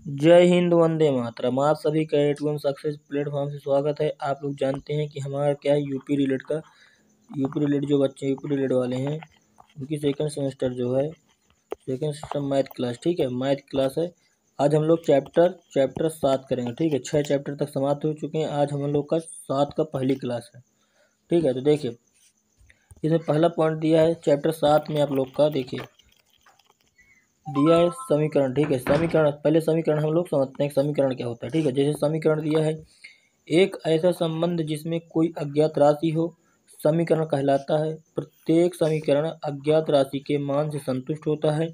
जय हिंद, वंदे मातरम। आप सभी का A2M सक्सेस प्लेटफॉर्म से स्वागत है। आप लोग जानते हैं कि हमारा क्या है यूपी रिलेट जो बच्चे यूपी रिलेट वाले हैं उनकी सेकंड सेमेस्टर जो है सेकंड सेमेस्टर मैथ क्लास, ठीक है, मैथ क्लास है। आज हम लोग चैप्टर 7 करेंगे, ठीक है। 6 चैप्टर तक समाप्त हो चुके हैं। आज हम लोग का 7 का पहली क्लास है, ठीक है। तो देखिए इसमें पहला पॉइंट दिया है चैप्टर 7 में आप लोग का, देखिए दिया है समीकरण, ठीक है। समीकरण, पहले समीकरण हम लोग समझते हैं समीकरण क्या होता है, ठीक है। जैसे समीकरण दिया है, एक ऐसा संबंध जिसमें कोई अज्ञात राशि हो समीकरण कहलाता है। प्रत्येक समीकरण अज्ञात राशि के मान से संतुष्ट होता है।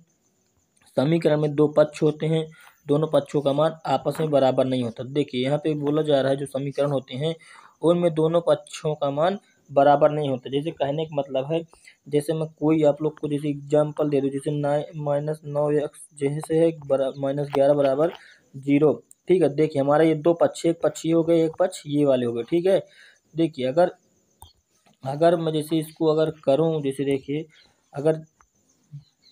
समीकरण में दो पक्ष होते हैं, दोनों पक्षों का मान आपस में बराबर नहीं होता। देखिए यहाँ पे बोला जा रहा है जो समीकरण होते हैं उनमें दोनों पक्षों का मान बराबर नहीं होता। जैसे कहने का मतलब है, जैसे मैं कोई आप लोग को जैसे एग्जाम्पल दे दूँ, जैसे -9x जैसे है -11 बराबर 0, ठीक है। देखिए हमारा ये दो पक्ष, एक पक्ष ये हो गए, एक पक्ष ये वाले हो गए, ठीक है। देखिए अगर मैं जैसे इसको अगर करूँ, जैसे देखिए अगर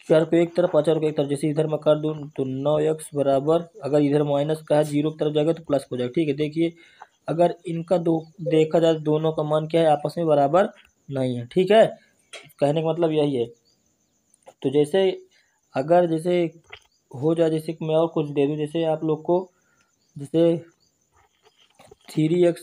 चर को एक तरफ और चर को एक तरफ, जैसे इधर मैं कर दूँ तो 9x बराबर, अगर इधर माइनस का है 0 की तरफ जाएगा तो प्लस हो जाएगा, ठीक है। देखिए अगर इनका दो देखा जाए दोनों का मान क्या है, आपस में बराबर नहीं है, ठीक है। कहने का मतलब यही है। तो जैसे अगर जैसे हो जाए, जैसे मैं और कुछ दे दूँ, जैसे आप लोग को जैसे 3x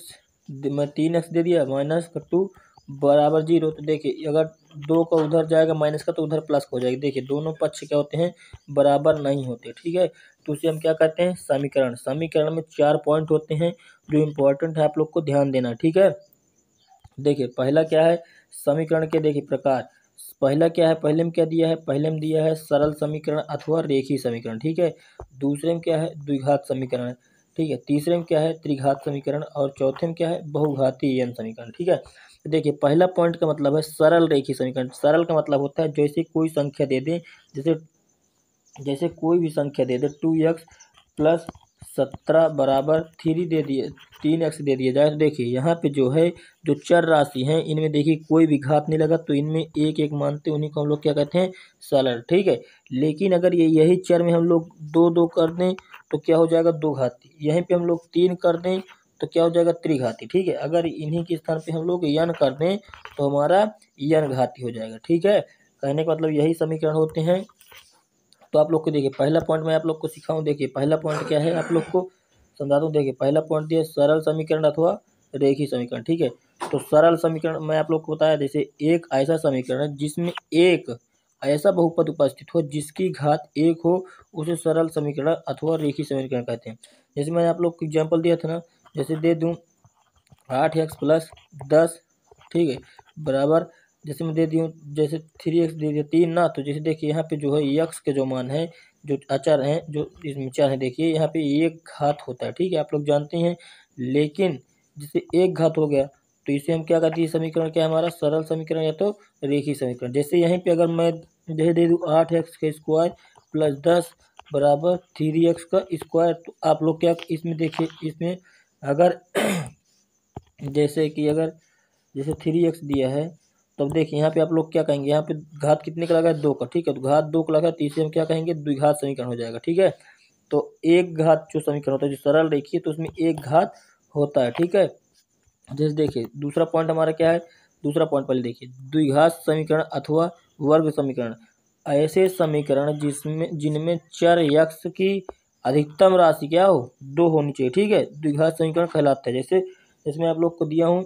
मैं 3x दे दिया -2 बराबर 0, तो देखिए अगर दो का उधर जाएगा माइनस का तो उधर प्लस हो जाएगा। देखिए दोनों पक्ष क्या होते हैं, बराबर नहीं होते, ठीक है। तो उसे हम क्या कहते हैं, समीकरण। समीकरण में 4 पॉइंट होते हैं जो इम्पोर्टेंट है, आप लोग को ध्यान देना, ठीक है। देखिए पहला क्या है समीकरण के, देखिए प्रकार। पहला क्या है, पहले में क्या दिया है, पहले में दिया है सरल समीकरण अथवा रेखीय समीकरण, ठीक है। दूसरे में क्या है, द्विघात समीकरण, ठीक है। तीसरे में क्या है, त्रिघात समीकरण, और चौथे में क्या है, बहुघातीय n समीकरण, ठीक है। तो देखिए पहला पॉइंट का मतलब है सरल रेखीय समीकरण। सरल का मतलब होता है जैसे कोई संख्या दे दें, जैसे जैसे कोई भी संख्या दे दे 2x प्लस 17 बराबर 3 दे दिए, 3x दे दिया जाए, तो देखिए यहाँ पे जो है जो चर राशि हैं इनमें देखिए कोई भी घात नहीं लगा, तो इनमें एक एक मानते उन्हीं को हम लोग क्या कहते हैं, सरल, ठीक है। लेकिन अगर यही चर में हम लोग 2 कर दें तो क्या हो जाएगा, दो घाती। यहीं पे हम लोग 3 कर दें तो क्या हो जाएगा, त्रिघाती, ठीक है। अगर इन्हीं के स्थान पे हम लोग n कर दें तो हमारा n घाती हो जाएगा, ठीक है। कहने का मतलब यही समीकरण होते हैं। तो आप लोग को देखिए पहला पॉइंट मैं आप लोग को सिखाऊं, देखिए पहला पॉइंट क्या है आप लोग को समझा दूं। देखिए पहला पॉइंट दिया सरल समीकरण अथवा रेखीय समीकरण, ठीक है। तो सरल समीकरण मैं आप लोग को बताया, जैसे एक ऐसा समीकरण है जिसमें एक ऐसा बहुपद उपस्थित हो जिसकी घात 1 हो, उसे सरल समीकरण अथवा रेखीय समीकरण कहते हैं। जैसे मैं आप लोग को एग्जाम्पल दिया था ना, जैसे दे दूँ 8x प्लस 10, ठीक है, बराबर, जैसे मैं दे दी हूँ जैसे 3x दे दिया 3 ना, तो जैसे देखिए यहाँ पे जो है x के जो मान है, जो अचर हैं, जो इसमें चर है, देखिए यहाँ पे एक घात होता है, ठीक है, आप लोग जानते हैं। लेकिन जैसे एक घात हो गया तो इसे हम क्या कहते हैं, समीकरण क्या है हमारा, सरल समीकरण या तो रेखीय समीकरण। जैसे यहीं पे अगर मैं जैसे दे दूँ 8x का स्क्वायर प्लस 10 बराबर 3x का स्क्वायर, तो आप लोग क्या इसमें देखिए, इसमें अगर जैसे कि अगर जैसे 3x दिया है, तब देखिए यहाँ पे आप लोग क्या कहेंगे, यहाँ पे घात कितने का लगा है, 2 का, ठीक है। तो घात 2 का लगा है, तीसरे हम क्या कहेंगे, द्विघात समीकरण हो जाएगा, ठीक है। तो एक घात जो समीकरण होता है जो सरल रेखीय, तो उसमें एक घात होता है, ठीक है। जैसे देखिए दूसरा पॉइंट हमारा क्या है, दूसरा पॉइंट पहले देखिए, द्विघात समीकरण अथवा वर्ग समीकरण। ऐसे समीकरण जिनमें चर x की अधिकतम राशि क्या हो, 2 होनी चाहिए, ठीक है, द्विघात समीकरण कहलाता है। जैसे इसमें आप लोग को दिया हूँ,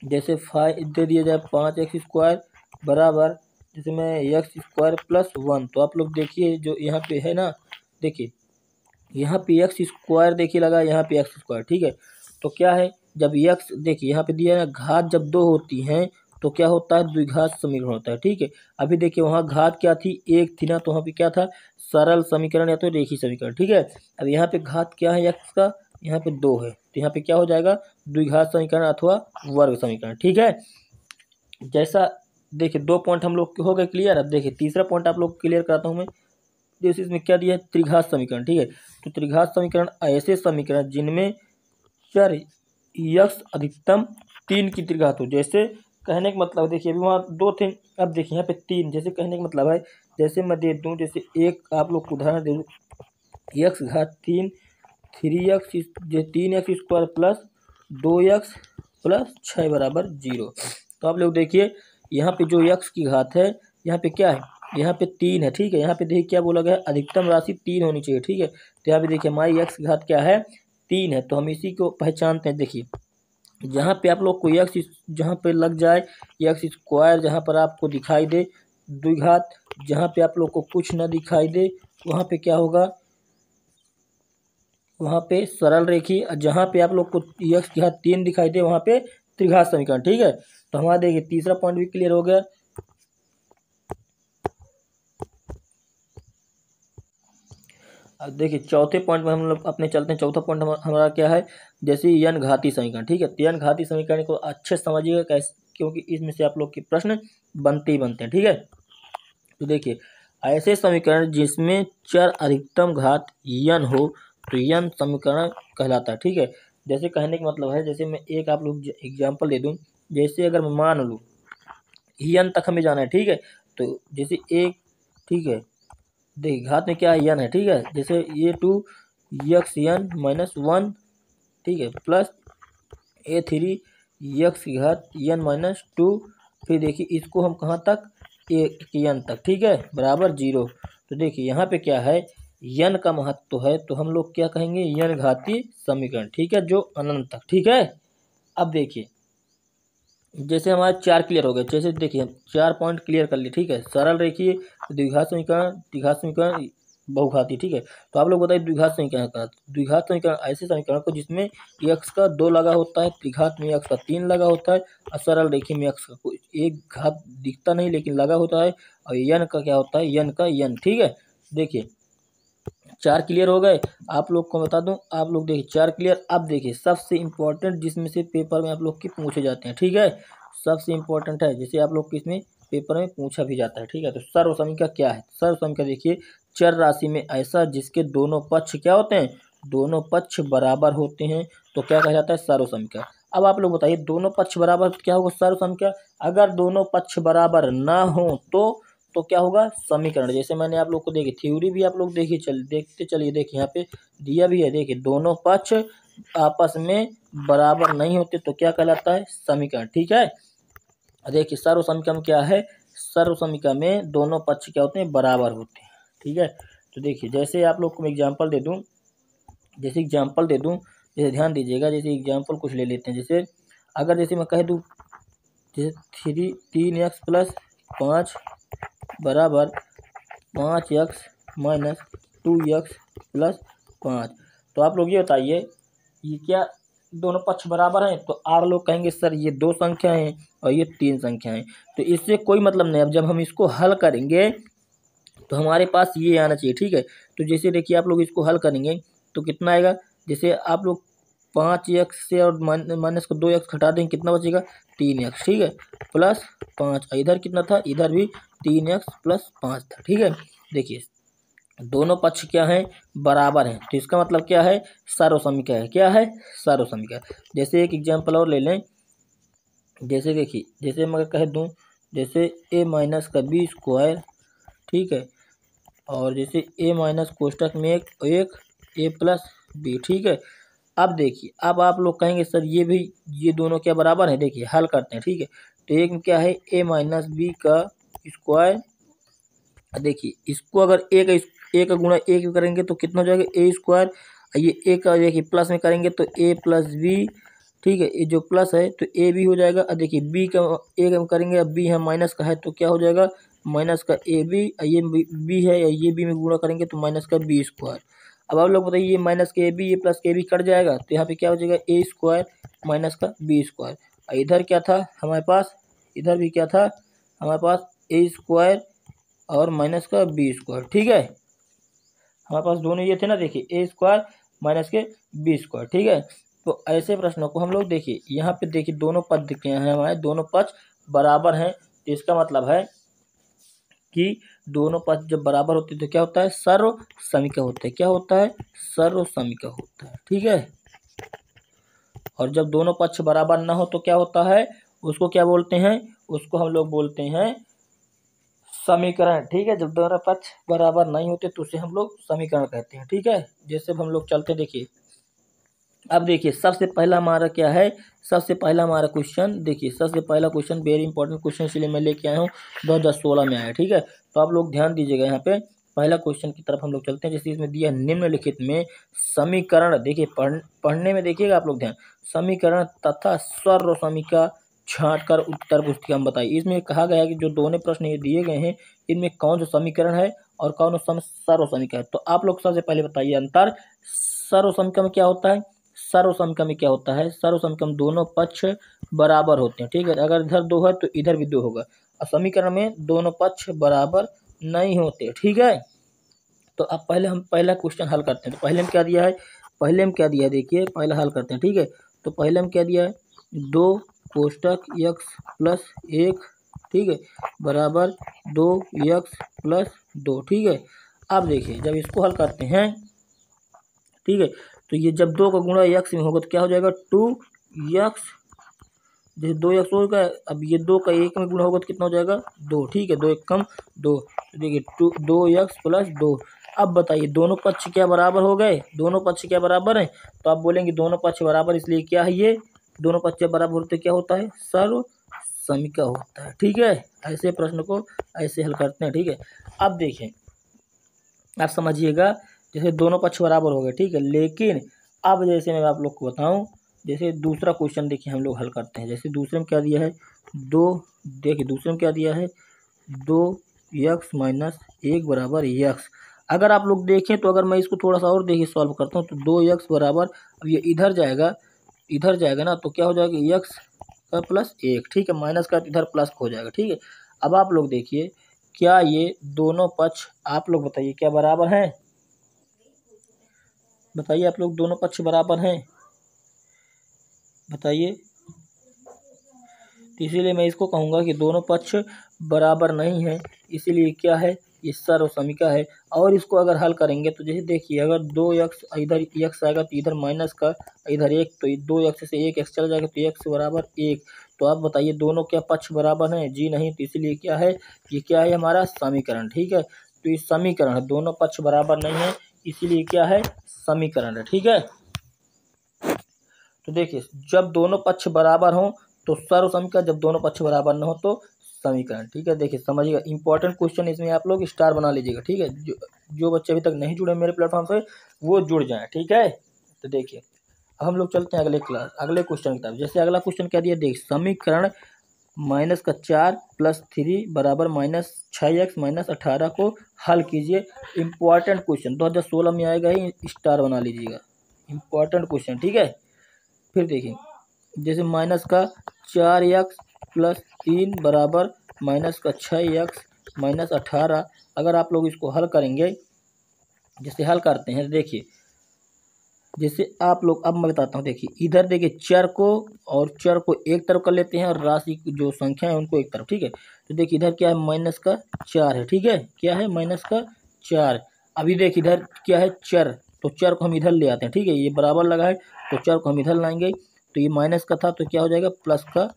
जैसे 5 दे दिया जाए 5x स्क्वायर बराबर, जैसे मैं x स्क्वायर प्लस 1, तो आप लोग देखिए जो यहाँ पे है ना, देखिए यहाँ पे x स्क्वायर देखिए लगा, यहाँ पे x स्क्वायर, ठीक है। तो क्या है, जब x देखिए यहाँ पे दिया है ना, घात जब 2 होती हैं तो क्या होता है, द्विघात समीकरण होता है, ठीक है। अभी देखिए वहाँ घात क्या थी, 1 थी ना, तो वहाँ पे क्या था, सरल समीकरण या तो रेखीय समीकरण, ठीक है। अब यहाँ पे घात क्या है x का, यहाँ पे 2 है, तो यहाँ पे क्या हो जाएगा, द्विघात समीकरण अथवा वर्ग समीकरण, ठीक है। जैसा देखिए 2 पॉइंट हम लोग के हो गए क्लियर। अब देखिए तीसरा पॉइंट आप लोग क्लियर कराता हूँ मैं, जैसे इसमें क्या दिया है, त्रिघात समीकरण, ठीक है। तो त्रिघात समीकरण ऐसे समीकरण जिनमें चर x अधिकतम 3 की त्रिघात हो। जैसे कहने का मतलब देखिए अभी वहाँ 2 थे, अब देखिए यहाँ पे 3, जैसे कहने का मतलब है, जैसे मैं दे दूँ, जैसे एक आप लोग को उदाहरण दे दूँ, एक्स घात 3 3x 3x² plus 2x plus 6 बराबर 0। तो आप लोग देखिए यहाँ पे जो x की घात है यहाँ पे क्या है, यहाँ पे 3 है, ठीक है। यहाँ पे देखिए क्या बोला गया है, अधिकतम राशि 3 होनी चाहिए, ठीक है। तो यहाँ पे देखिए हमारी x की घात क्या है, 3 है। तो हम इसी को पहचानते हैं। देखिए जहाँ पे आप लोग को x जहाँ पे लग जाए x², जहाँ पर आपको दिखाई दे द्विघात, जहाँ पे आप लोग को कुछ न दिखाई दे वहाँ पे क्या होगा, वहाँ पे सरल रेखी। जहाँ पे आप लोग को x की घात 3 दिखाई दे वहाँ पे त्रिघात समीकरण, ठीक है। तो हमारा देखिए तीसरा पॉइंट भी क्लियर हो गया। अब देखिए चौथे पॉइंट में हम लोग अपने चलते हैं। चौथा पॉइंट हमारा क्या है, जैसे n घातीय समीकरण, ठीक है। तो n घातीय समीकरण को अच्छे से समझिएगा कैसे, क्योंकि इसमें से आप लोग के प्रश्न बनते ही बनते हैं, ठीक है। तो देखिए ऐसे समीकरण जिसमें चर अधिकतम घात n हो तो n समीकरण कहलाता है, ठीक है। जैसे कहने का मतलब है, जैसे मैं एक आप लोग एग्जाम्पल दे दूं। जैसे अगर मैं मान लूँ n तक हमें जाना है, ठीक है। तो जैसे एक, ठीक है, देखिए घात में क्या है, n है, ठीक है। जैसे ये 2x(n-1), ठीक है, प्लस a3x(n-2), फिर देखिए इसको हम कहाँ तक, n तक, ठीक है, बराबर 0। तो देखिए यहाँ पे क्या है, n का महत्व है तो हम लोग क्या कहेंगे, n घातीय समीकरण, ठीक है, जो अनंत तक, ठीक है। अब देखिए जैसे हमारे 4 क्लियर हो गए। जैसे देखिए हम 4 पॉइंट क्लियर कर लिए, ठीक है। सरल रेखीय, द्विघात समीकरण, त्रिघात समीकरण, बहुघातीय, ठीक है। तो आप लोग बताइए द्विघात समीकरण का। द्विघात समीकरण ऐसे समीकरण को जिसमें x का 2 लगा होता है, त्रिघात में x का 3 लगा होता है, और सरल रेखीय में x का कोई एक घात दिखता नहीं लेकिन लगा होता है, और n का क्या होता है, n का n, ठीक है। देखिए 4 क्लियर हो गए। आप लोग को बता दूं, आप लोग देखिए 4 क्लियर। अब देखिए सबसे इम्पोर्टेंट जिसमें से पेपर में आप लोग के पूछे जाते हैं, ठीक है, सबसे इम्पोर्टेंट है जिसे आप लोग किसमें पेपर में पूछा भी जाता है, ठीक है। तो सर्वसमीका क्या है, सर्वसमीका देखिए चर राशि में ऐसा जिसके दोनों पक्ष क्या होते हैं, दोनों पक्ष बराबर होते हैं तो क्या कहा जाता है, सर्वसमीका। अब आप लोग बताइए दोनों पक्ष बराबर क्या होगा, सर्वसमीका। अगर दोनों पक्ष बराबर ना हो तो क्या होगा, समीकरण। जैसे मैंने आप लोग को देखी थ्योरी भी आप लोग देखिए, देखते चलिए। देखिए यहाँ पे दिया भी है, देखिए दोनों पक्ष आपस में बराबर नहीं होते तो क्या कहलाता है, समीकरण, ठीक है। देखिए सर्वसमीका में क्या है, सर्वसमीका में दोनों पक्ष क्या होते हैं, बराबर होते हैं, ठीक है। तो देखिए जैसे आप लोग को मैं एग्जाम्पल दे दूँ, जैसे ध्यान दीजिएगा। जैसे एग्जाम्पल कुछ ले लेते हैं। जैसे अगर जैसे मैं कह दूँ, जैसे 3x प्लस 5 बराबर 5x माइनस 2x प्लस 5। तो आप लोग ये बताइए ये क्या दोनों पक्ष बराबर हैं, तो आप लोग कहेंगे सर ये 2 संख्याएं हैं और ये 3 संख्याएं हैं, तो इससे कोई मतलब नहीं। अब जब हम इसको हल करेंगे तो हमारे पास ये आना चाहिए, ठीक है। तो जैसे देखिए आप लोग इसको हल करेंगे तो कितना आएगा, जैसे आप लोग 5x से और माइनस को 2x घटा देंगे, कितना बचेगा, 3x, ठीक है, प्लस 5। इधर कितना था, इधर भी 3x प्लस 5 था, ठीक है। देखिए दोनों पक्ष क्या हैं, बराबर हैं, तो इसका मतलब क्या है, सर्वसमीका है। क्या है, सर्वसमीका। जैसे एक एग्जाम्पल और ले लें। जैसे देखिए, जैसे मैं कह दूं, जैसे a माइनस का b², ठीक है, और जैसे a माइनस कोष्टक में एक a प्लस b, ठीक है। अब देखिए अब आप लोग कहेंगे सर ये दोनों क्या बराबर हैं। देखिए हल करते हैं, ठीक है। तो एक में क्या है, a माइनस बी का स्क्वायर। देखिए इसको अगर ए का गुणा ए का करेंगे तो कितना हो जाएगा, a²। ये ए का देखिए प्लस में करेंगे तो a प्लस बी, ठीक है, ये जो प्लस है तो ए भी हो जाएगा। और देखिए बी का ए का करेंगे, अब बी है माइनस का है तो क्या हो जाएगा, माइनस का ए बी। ये बी है, ये बी में गुणा करेंगे तो माइनस का b²। अब आप लोग बताइए ये माइनस के ए बी, ये प्लस के ए बी कट जाएगा तो यहाँ पे क्या हो जाएगा, a² माइनस का b²। इधर क्या था हमारे पास, इधर भी क्या था हमारे पास, a² और माइनस का b², ठीक है। हमारे पास दोनों ये थे ना, देखिए a² माइनस के b², ठीक है। तो ऐसे प्रश्नों को हम लोग देखिए यहाँ पे देखिए दोनों पद क्या हैं, हमारे दोनों पक्ष बराबर हैं, तो इसका मतलब है कि दोनों पक्ष जब बराबर होते हैं तो क्या होता है, सर्वसमीका होता है। क्या होता है, सर्वसमीका होता है, ठीक है। और जब दोनों पक्ष बराबर ना हो तो क्या होता है, उसको क्या बोलते हैं, उसको हम लोग बोलते हैं समीकरण, ठीक है। जब दोनों पक्ष बराबर नहीं होते तो उसे हम लोग समीकरण कहते हैं, ठीक है। जैसे हम लोग चलते देखिए, अब देखिए सबसे पहला हमारा क्या है, सबसे पहला हमारा क्वेश्चन देखिए, सबसे पहला क्वेश्चन वेरी इंपॉर्टेंट क्वेश्चन इसलिए मैं लेके आया हूँ, 2016 में आया है, ठीक है। तो आप लोग ध्यान दीजिएगा, यहाँ पे पहला क्वेश्चन की तरफ हम लोग चलते हैं। जैसे इसमें दिया निम्नलिखित में समीकरण, देखिए पढ़ने में देखिएगा आप लोग ध्यान, समीकरण तथा सर्वसमीका छांट कर उत्तर पुस्तिका में बताइए। इसमें कहा गया है कि जो दोनों प्रश्न ये दिए गए हैं इनमें कौन सा समीकरण है और कौन सा सर्वसमीका है। तो आप लोग सबसे पहले बताइए अंतर। सर्वसमीका में क्या होता है, सर्वसमीका में क्या होता है, सर्वसमीका में दोनों पक्ष बराबर होते हैं, ठीक है। अगर इधर 2 है तो इधर भी 2 होगा, और समीकरण में दोनों पक्ष बराबर नहीं होते, ठीक है। तो अब पहले हम पहला क्वेश्चन हल करते हैं। तो पहले में क्या दिया है, पहले में क्या दिया है देखिए, पहला हल करते हैं, ठीक है। तो पहले में क्या दिया है, 2 कोष्टक x प्लस 1, ठीक है, बराबर 2x+2, ठीक है। अब देखिए जब इसको हल करते हैं, ठीक है, तो ये जब 2 का गुणा x में होगा तो क्या हो जाएगा 2x, जैसे 2x होगा। अब ये 2 का 1 में गुणा होगा तो कितना हो जाएगा 2, ठीक है, 2 1 कम 2, तो देखिए 2x+2। अब बताइए दोनों पक्ष क्या बराबर हो गए, दोनों पक्ष क्या बराबर हैं। तो आप बोलेंगे दोनों पक्ष बराबर, इसलिए क्या है ये, दोनों पक्ष बराबर होते क्या होता है, सर्वसमीका होता है, ठीक है। ऐसे प्रश्न को ऐसे हल करते हैं, ठीक है। अब देखिए आप समझिएगा, जैसे दोनों पक्ष बराबर हो गए, ठीक है, लेकिन अब जैसे मैं आप लोग को बताऊं, जैसे दूसरा क्वेश्चन देखिए हम लोग हल करते हैं। जैसे दूसरे में क्या दिया है, 2, देखिए दूसरे में क्या दिया है, 2x-1 बराबर x। अगर आप लोग देखें तो अगर मैं इसको थोड़ा सा और देखिए सॉल्व करता हूँ तो 2x बराबर, अब ये इधर जाएगा, इधर जाएगा ना, तो क्या हो जाएगा x का प्लस 1, ठीक है, माइनस का इधर प्लस हो जाएगा, ठीक है। अब आप लोग देखिए क्या ये दोनों पक्ष, आप लोग बताइए क्या बराबर हैं, बताइए आप लोग, दोनों पक्ष बराबर हैं, बताइए। तो इसीलिए मैं इसको कहूँगा कि दोनों पक्ष बराबर नहीं है, इसीलिए क्या है, ये सर्वसमीका है। और इसको अगर हल करेंगे तो जैसे देखिए, अगर 2x इधर x आएगा तो इधर माइनस का इधर 1, तो 2x से 1x चल जाएगा तो x बराबर 1। तो आप बताइए दोनों क्या पक्ष बराबर हैं, जी नहीं, तो इसलिए क्या है, ये क्या है हमारा समीकरण, ठीक है। तो ये समीकरण है, दोनों पक्ष बराबर नहीं है, इसीलिए क्या है, समीकरण है, ठीक है। तो देखिए जब दोनों पक्ष बराबर हों तो सर्वसमीका, जब दोनों पक्ष बराबर न हो तो समीकरण, ठीक है। देखिए समझिएगा, इंपॉर्टेंट क्वेश्चन, इसमें आप लोग स्टार बना लीजिएगा, ठीक है। जो बच्चे अभी तक नहीं जुड़े मेरे प्लेटफॉर्म से वो जुड़ जाएं, ठीक है। तो देखिए अब हम लोग चलते हैं अगले क्वेश्चन की तरफ। जैसे अगला क्वेश्चन क्या दिया, देख समीकरण -4 + 3 बराबर -6x - 18 को हल कीजिए। इंपॉर्टेंट क्वेश्चन 2016 में आएगा ही, स्टार बना लीजिएगा, इंपॉर्टेंट क्वेश्चन, ठीक है। फिर देखिए जैसे -4x + 3 बराबर -6x - 18, अगर आप लोग इसको हल करेंगे, जैसे हल करते हैं देखिए, जैसे आप लोग, अब मैं बताता हूँ, देखिए इधर देखिए चर को एक तरफ कर लेते हैं और राशि की जो संख्या है उनको एक तरफ, ठीक है। तो देखिए इधर क्या है, -4 है, ठीक है, क्या है, -4। अभी देखिए इधर क्या है, चर, तो चर को हम इधर ले आते हैं, ठीक है, ये बराबर लगा है तो चर को हम इधर लाएंगे, तो ये माइनस का था तो क्या हो जाएगा प्लस का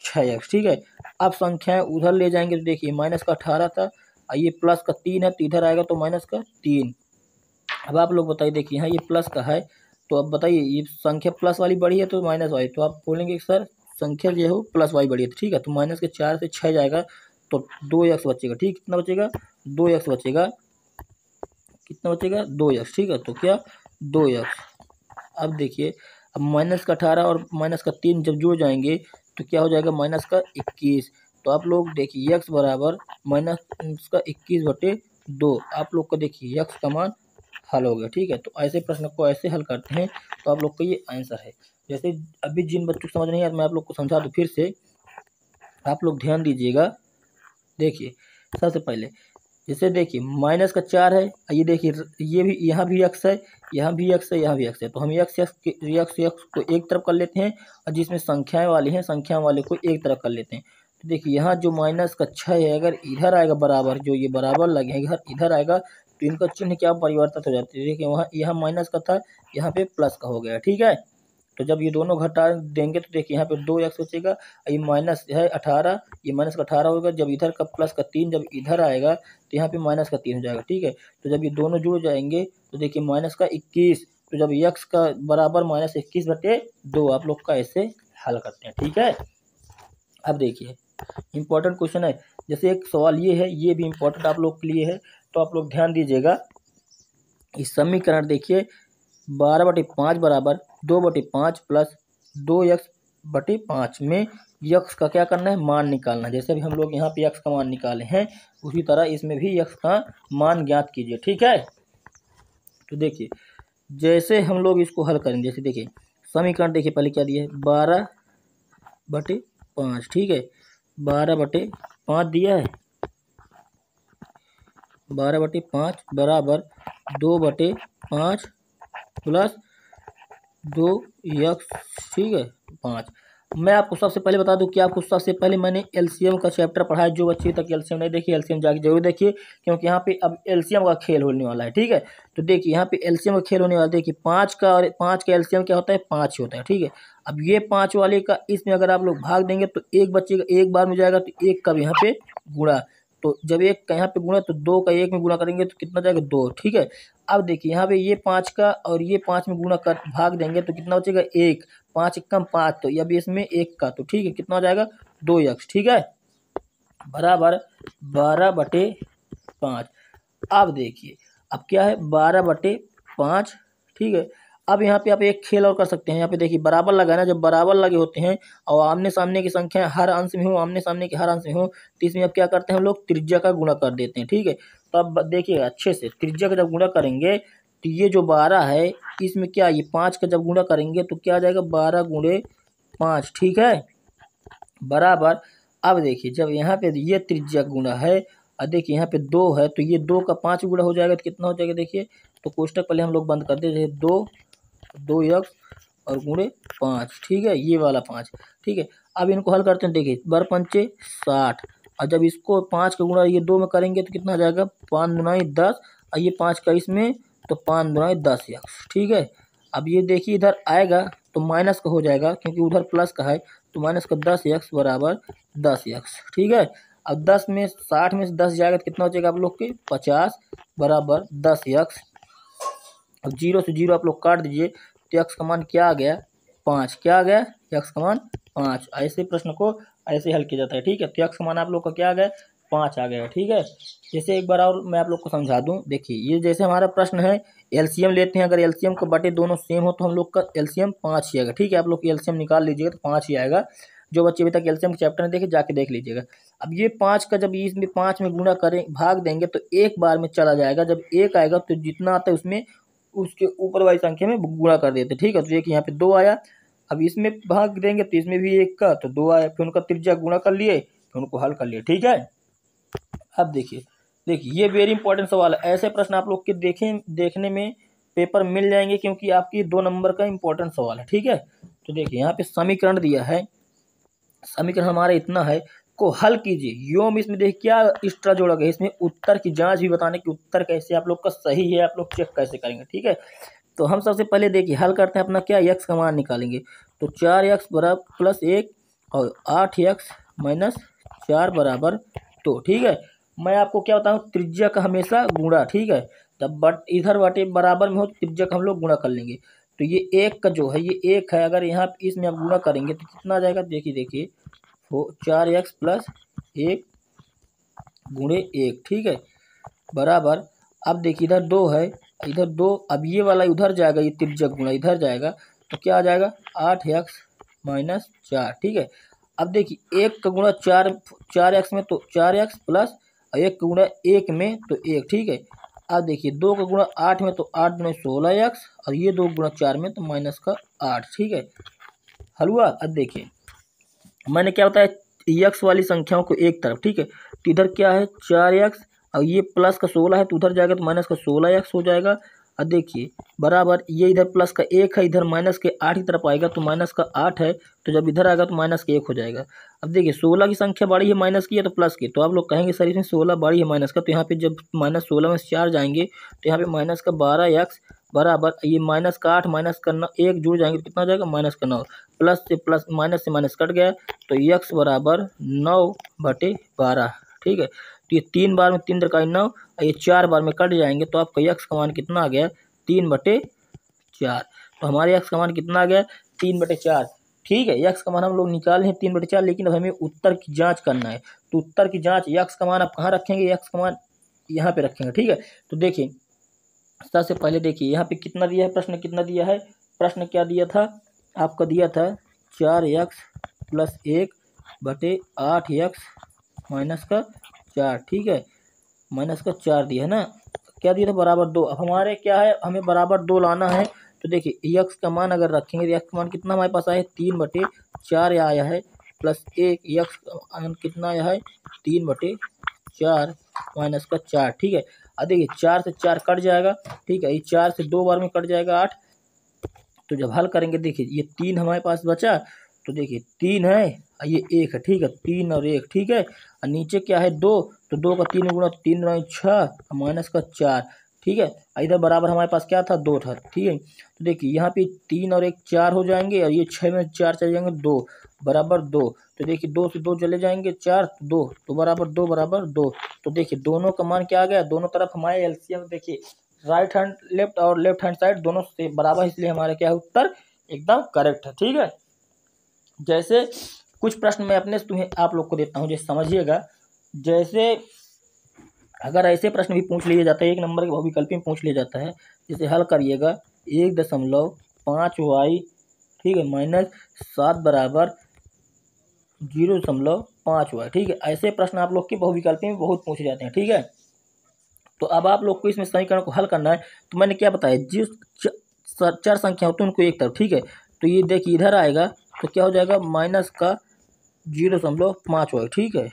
6x, ठीक है। अब संख्याएं उधर ले जाएंगे तो देखिए -18 था, ये प्लस का 3 है तो इधर आएगा तो -3। अब आप लोग बताइए, देखिए यहाँ ये प्लस का है, तो अब बताइए ये संख्या प्लस वाली बड़ी है तो माइनस वाली, तो आप बोलेंगे सर संख्या जो है वो प्लस वाली बड़ी है, तो ठीक है, तो -4 से 6 जाएगा तो 2x बचेगा, ठीक, कितना बचेगा, 2x बचेगा, कितना बचेगा 2x, ठीक है, तो क्या 2x। अब देखिए, अब -18 और -3 जब जुड़ जाएंगे तो क्या हो जाएगा, -21। तो आप लोग देखिए x बराबर -21/2, आप लोग को देखिए x का मान हल हो गया, ठीक है। तो ऐसे प्रश्न को ऐसे हल करते हैं तो आप लोग का ये आंसर है। जैसे अभी जिन बच्चों को समझ नहीं आया मैं आप लोग को समझा दूँ फिर से, आप लोग ध्यान दीजिएगा। देखिए सबसे पहले जैसे देखिए -4 है, ये देखिए ये भी, यहाँ भी x है, यहाँ भी x है, यहाँ भी x है, तो हम x को एक तरफ कर लेते हैं और जिसमें संख्याएं वाली हैं संख्या वाले को एक तरफ कर लेते हैं। तो देखिए यहाँ जो -6 है अगर इधर आएगा बराबर, जो ये बराबर लगे हैं इधर आएगा तो इनका चिन्ह क्या परिवर्तित हो जाती है। देखिए वहाँ यहाँ माइनस का था, यहाँ पे प्लस का हो गया, ठीक है। तो जब ये दोनों घटा देंगे तो देखिए यहाँ पे 2x बचेगा, ये माइनस है 18, ये माइनस का 18 होगा। जब इधर का प्लस का 3 जब इधर आएगा तो यहाँ पे माइनस का 3 हो जाएगा, ठीक है। तो जब ये दोनों जुड़ जाएंगे तो देखिए माइनस का 21, तो जब x का बराबर -21/2 आप लोग का ऐसे हल करते हैं, ठीक है। अब देखिए इंपॉर्टेंट क्वेश्चन है, जैसे एक सवाल ये है, ये भी इंपॉर्टेंट आप लोग के लिए है, तो आप लोग ध्यान दीजिएगा। इस समीकरण देखिए 12/5 बराबर 2/5 प्लस 2x/5 में यक्स का क्या करना है, मान निकालना है। जैसे भी हम लोग यहाँ पे यक्स का मान निकाले हैं उसी तरह इसमें भी यक्स का मान ज्ञात कीजिए, ठीक है। तो देखिए जैसे हम लोग इसको हल करेंगे, जैसे देखिए समीकरण देखिए पहले क्या दिया है 12/5, ठीक है। 12/5 दिया है, 12/5 बराबर 2/5 प्लस 2x, ठीक है 5। मैं आपको सबसे पहले बता दूं कि आपको सबसे पहले मैंने एलसीएम का चैप्टर पढ़ा है। जो बच्चे तक एलसीएम नहीं देखिए, एलसीएम जाके जरूर देखिए, क्योंकि यहाँ पे अब एलसीएम का खेल होने वाला है, ठीक है। तो देखिए यहाँ पे एलसीएम का खेल होने वाला है। देखिए 5 का और 5 का एलसीएम क्या होता है, 5 ही होता है, ठीक है। अब ये 5 वाले का इसमें अगर आप लोग भाग देंगे तो एक बच्चे का एक बार में जाएगा, तो एक का यहाँ पे गुणा, तो जब एक का यहाँ पे गुणा तो 2 का 1 में गुणा करेंगे तो कितना जाएगा 2, ठीक है। अब देखिए यहाँ पे ये 5 का और ये 5 में गुणा कर भाग देंगे तो कितना बचेगा 1, 5 एकम 5, तो अब इसमें 1 का, तो ठीक है कितना हो जाएगा 2x, ठीक है, बराबर 12/5। अब देखिए अब क्या है 12/5, ठीक है। अब यहाँ पे आप एक खेल और कर सकते हैं। यहाँ पे देखिए बराबर लगाना, जब बराबर लगे होते हैं और आमने सामने की संख्या हर अंश में हो, आमने सामने के हर अंश में हो, तो इसमें अब क्या करते हैं हम लोग त्रिज्या का गुणा कर देते हैं, ठीक है। तो अब देखिए अच्छे से त्रिज्या का जब गुणा करेंगे तो ये जो 12 है इसमें क्या, ये 5 का जब गुणा करेंगे तो क्या आ जाएगा 12 × 5, ठीक है, बराबर। अब देखिए जब यहाँ पे ये त्रिज्या गुणा है और देखिए यहाँ पे 2 है तो ये 2 का 5 गुणा हो जाएगा तो कितना हो जाएगा, देखिए तो कोष्टक पहले हम लोग बंद कर दे, 2x और गुणे 5, ठीक है, ये वाला 5, ठीक है। अब इनको हल करते हैं, देखिए 12×5 = 60, और जब इसको 5 का गुणा ये 2 में करेंगे तो कितना आ जाएगा 5×2 = 10, और ये 5 का इसमें तो 5×2 = 10x, ठीक है। अब ये देखिए इधर आएगा तो माइनस का हो जाएगा क्योंकि उधर प्लस का है, तो माइनस का 10x बराबर 10x, ठीक है। अब 10 में 60 में से 10 जाएगा तो कितना हो जाएगा आप लोग के 50 बराबर 10x। अब 0 से 0 आप लोग काट दीजिए तो x का मान क्या आ गया 5, क्या आ गया x का मान 5। ऐसे प्रश्न को ऐसे हल किया जाता है, ठीक है। तो x का मान आप लोग का क्या आ गया 5 आ गया, ठीक है। जैसे एक बार और मैं आप लोग को समझा दूं, देखिए ये जैसे हमारा प्रश्न है एलसीएम लेते हैं, अगर एलसीएम का बटे दोनों सेम हो तो हम लोग का एलसीएम 5 ही आएगा, ठीक है। आप लोग एलसीएम निकाल लीजिएगा तो 5 ही आएगा। जो बच्चे अभी तक एलसीएम के चैप्टर में देखे जाके देख लीजिएगा। अब ये 5 का जब इसमें 5 में गुणा करें भाग देंगे तो एक बार में चला जाएगा, जब 1 आएगा तो जितना आता है उसमें उसके ऊपर वाली संख्या में गुणा कर देते, ठीक है। तो देखिए यहाँ पे 2 आया, अब इसमें भाग देंगे तो इसमें भी 1 का तो 2 आया, फिर उनका त्रिज्या गुणा कर लिए, फिर उनको हल कर लिए, ठीक है। अब देखिए ये वेरी इंपॉर्टेंट सवाल है। ऐसे प्रश्न आप लोग के देखने में पेपर मिल जाएंगे क्योंकि आपकी 2 नंबर का इंपॉर्टेंट सवाल है, ठीक है। तो देखिए यहाँ पे समीकरण दिया है, समीकरण हमारा इतना है को हल कीजिए। योम इसमें देखिए क्या एक्स्ट्रा जोड़ा गया, इसमें उत्तर की जांच भी बताने की उत्तर कैसे आप लोग का सही है आप लोग चेक कैसे करेंगे, ठीक है। तो हम सबसे पहले देखिए हल करते हैं अपना क्या x का मान निकालेंगे, तो 4x बराबर +1 और 8x - 4 बराबर 2, ठीक है। मैं आपको क्या बताऊँ त्रिज्या का हमेशा गुणा, ठीक है। तब इधर बटे बराबर में हो तो त्रिज्या का हम लोग गुणा कर लेंगे। तो ये 1 का जो है ये 1 है, अगर यहाँ इसमें आप गुणा करेंगे तो कितना आ जाएगा, देखिए 4x + 1 × 1, ठीक है, बराबर। अब देखिए इधर 2 है, इधर 2, अब ये वाला उधर जाएगा, ये त्रिज्या गुणा इधर जाएगा तो क्या आ जाएगा 8x - 4, ठीक है। अब देखिए 1 का गुणा 4x में तो 4x प्लस 1 का गुणा 1 में तो 1, ठीक है। अब देखिए 2 का गुणा 8 में तो 8 × 16x और ये 2 गुणा 4 में तो -8, ठीक है, हल हुआ। अब देखिए मैंने क्या बताया x वाली संख्याओं को एक तरफ, ठीक है। तो इधर क्या है 4x और ये प्लस का 16 है तो उधर जाएगा तो माइनस का 16x हो जाएगा। और देखिए बराबर ये इधर प्लस का 1 है, इधर माइनस के 8 की तरफ आएगा तो माइनस का 8 है, तो जब इधर आएगा तो माइनस के 1 हो जाएगा। अब देखिए 16 की संख्या बड़ी है माइनस की है तो प्लस की, तो आप लोग कहेंगे सर इसमें 16 बड़ी है माइनस का, तो यहाँ पे जब -16 में से 4 जाएंगे तो यहाँ पे -12x बराबर ये माइनस का 8 माइनस का 9 1 जुड़ जाएंगे तो कितना हो जाएगा माइनस का 9, प्लस से माइनस कट गया तो x बराबर 9/12। ठीक है, तो ये 3 बार में 3 3 9, ये 4 बार में कट जाएंगे तो आपका x का मान कितना आ गया 3/4। तो हमारे x का मान कितना आ गया 3/4। ठीक है, x का मान हम लोग निकाले हैं 3/4, लेकिन अब हमें उत्तर की जांच करना है। तो उत्तर की जांच x का मान आप कहाँ रखेंगे, x का मान यहाँ पे रखेंगे। ठीक है, तो देखिए सबसे पहले देखिए यहाँ पे कितना दिया है, प्रश्न कितना दिया है, प्रश्न क्या दिया था आपका, दिया था 4x + 1/8x -4। ठीक है, -4 दिया है ना, क्या दिया था बराबर 2। अब हमारे क्या है, हमें बराबर 2 लाना है। तो देखिए x का मान अगर रखेंगे तो x का मान कितना हमारे पास आया है 3/4 आया है, प्लस 1 x का मान कितना आया है 3/4 -4। ठीक है, अब देखिए 4 से 4 कट जाएगा। ठीक है, ये 4 से 2 बार में कट जाएगा 8। तो जब हल करेंगे देखिए ये 3 हमारे पास बचा, तो देखिए 3 है और ये 1 है। ठीक है, 3 और 1। ठीक है, और नीचे क्या है 2, तो 2 का 3 गुणा 3 9 6 -4। ठीक है, इधर बराबर हमारे पास क्या था 2 था। ठीक है, तो देखिए यहाँ पे 3 और 1 4 हो जाएंगे, और ये 6 में 4 चले जाएंगे 2 बराबर 2। तो देखिए 2 से 2 चले जाएंगे 4 2, तो बराबर 2 बराबर 2। तो देखिए दोनों का मान क्या आ गया, दोनों तरफ हमारे एलसीएम देखिए राइट हैंड लेफ्ट और लेफ्ट हैंड साइड दोनों से बराबर, इसलिए हमारा क्या है उत्तर एकदम करेक्ट है। ठीक है, जैसे कुछ प्रश्न मैं अपने से तुम्हें आप लोग को देता हूँ, जैसे समझिएगा। जैसे अगर ऐसे प्रश्न भी पूछ लिए जाते हैं, 1 नंबर के बहुविकल्पी में पूछ लिया जाता है, जैसे हल करिएगा 1.5y। ठीक है, -7 बराबर 0.5y। ठीक है, ऐसे प्रश्न आप लोग के बहुविकल्पी में बहुत पूछे जाते हैं। ठीक है, तो अब आप लोग को इसमें समीकरण को हल करना है। तो मैंने क्या बताया, जिस 4 संख्या होती है उनको एक तरफ। ठीक है, तो ये देखिए इधर आएगा तो क्या हो जाएगा -0.5y। ठीक है,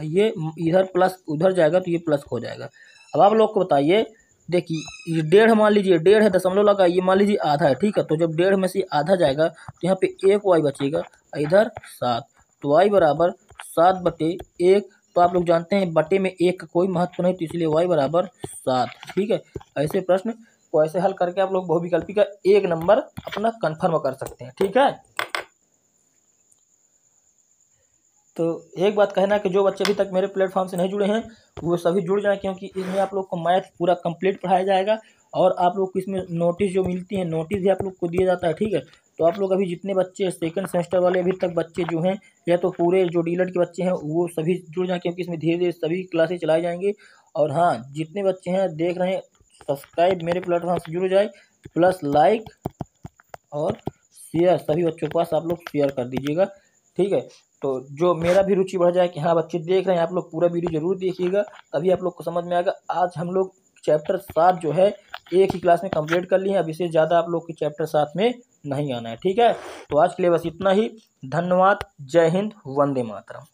ये इधर प्लस उधर जाएगा तो ये प्लस हो जाएगा। अब आप लोग को बताइए, देखिए ये 1.5 मान लीजिए, 1.5 है, दशमलव लगा, ये मान लीजिए आधा है। ठीक है, तो जब 1.5 में से आधा जाएगा तो यहाँ पे 1y बचेगा, इधर 7, तो y बराबर 7/1। तो आप लोग जानते हैं बटे में 1 का कोई महत्व नहीं, तो इसलिए y बराबर 7। ठीक है, ऐसे प्रश्न को ऐसे हल करके आप लोग बहुविकल्पी का 1 नंबर अपना कन्फर्म कर सकते हैं। ठीक है, तो एक बात कहना कि जो बच्चे अभी तक मेरे प्लेटफॉर्म से नहीं जुड़े हैं वो सभी जुड़ जाएं, क्योंकि इसमें आप लोग को मैथ पूरा कंप्लीट पढ़ाया जाएगा, और आप लोग को इसमें नोटिस जो मिलती है, नोटिस भी आप लोग को दिया जाता है। ठीक है, तो आप लोग अभी जितने बच्चे सेकंड सेमेस्टर वाले अभी तक बच्चे जो हैं, या तो पूरे जो डीलर के बच्चे हैं वो सभी जुड़ जाएँ, क्योंकि इसमें धीरे धीरे सभी क्लासेज चलाई जाएंगी। और हाँ, जितने बच्चे हैं देख रहे हैं, सब्सक्राइब मेरे प्लेटफॉर्म से जुड़ जाए, प्लस लाइक और शेयर सभी बच्चों के पास आप लोग शेयर कर दीजिएगा। ठीक है, तो जो मेरा भी रुचि बढ़ जाए कि हाँ बच्चे देख रहे हैं, आप लोग पूरा वीडियो जरूर देखिएगा, तभी आप लोग को समझ में आएगा। आज हम लोग चैप्टर 7 जो है एक ही क्लास में कंप्लीट कर लिए हैं, अब इससे ज़्यादा आप लोग के चैप्टर 7 में नहीं आना है। ठीक है, तो आज के लिए बस इतना ही। धन्यवाद, जय हिंद, वंदे मातरम।